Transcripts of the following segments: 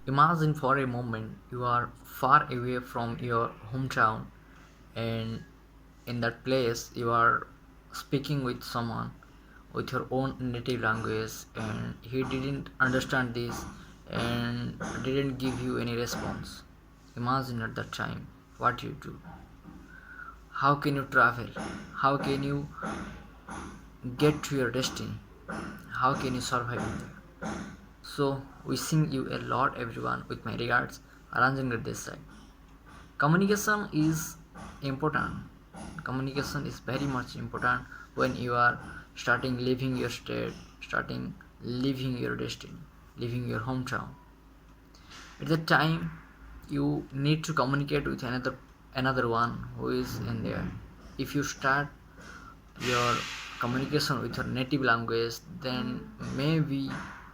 Imagine for a moment you are far away from your hometown, and in that place you are speaking with someone with your own native language, and he didn't understand this and didn't give you any response. Imagine at that time what you do. How can you travel? How can you get to your destiny? How can you survive in there? So, wishing you a lot, everyone, with my regards, Ranjan at this side. Communication is important. Communication is very much important when you are starting leaving your state, starting leaving your destiny, leaving your hometown. At that time, you need to communicate with another one who is in there. If you start your communication with your native language, then maybe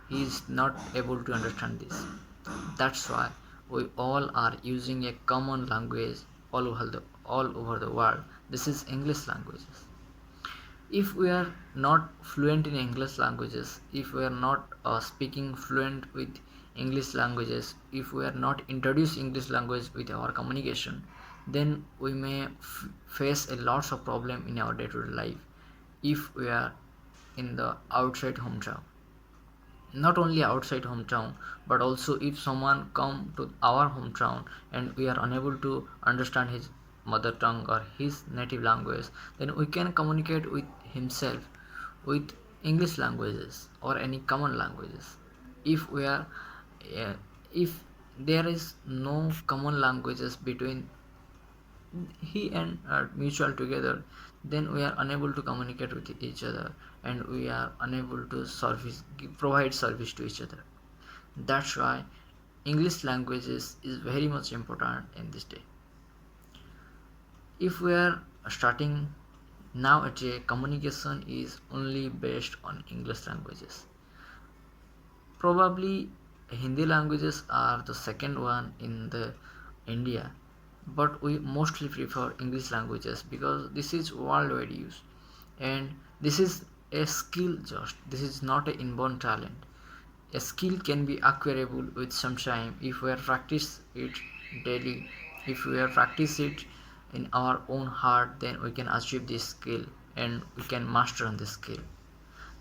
he is not able to understand this. That's why we all are using a common language all over the world. This is English languages. If we are not fluent in English languages, if we are not speaking fluent with English languages, if we are not introduce English language with our communication, then we may face a lots of problem in our day-to-day life if we are in the outside hometown. Not only outside hometown, but also if someone come to our hometown and we are unable to understand his mother tongue or his native language, then we can communicate with himself with English languages or any common languages. If we are uh, if there is no common languages between he and mutual together, then we are unable to communicate with each other, and we are unable to provide service to each other. That's why English languages is very much important in this day. If we are starting nowadays, communication is only based on English languages. Probably Hindi languages are the second one in the India, but we mostly prefer English languages because this is worldwide use, and this is a skill. Just this is not an inborn talent. A skill can be acquirable with some time if we are practice it daily. If we are practice it in our own heart, then we can achieve this skill and we can master on this skill.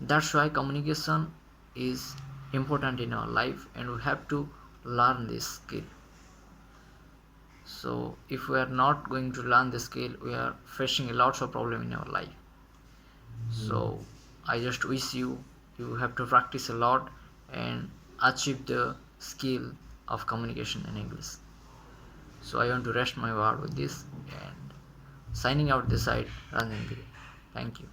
That's why communication is important in our life, and we have to learn this skill. So if we are not going to learn the skill, we are facing a lots of problem in our life. So I just wish you have to practice a lot and achieve the skill of communication in English. So I want to rest my word with this and signing out this side, Ranjan Giri. Thank you.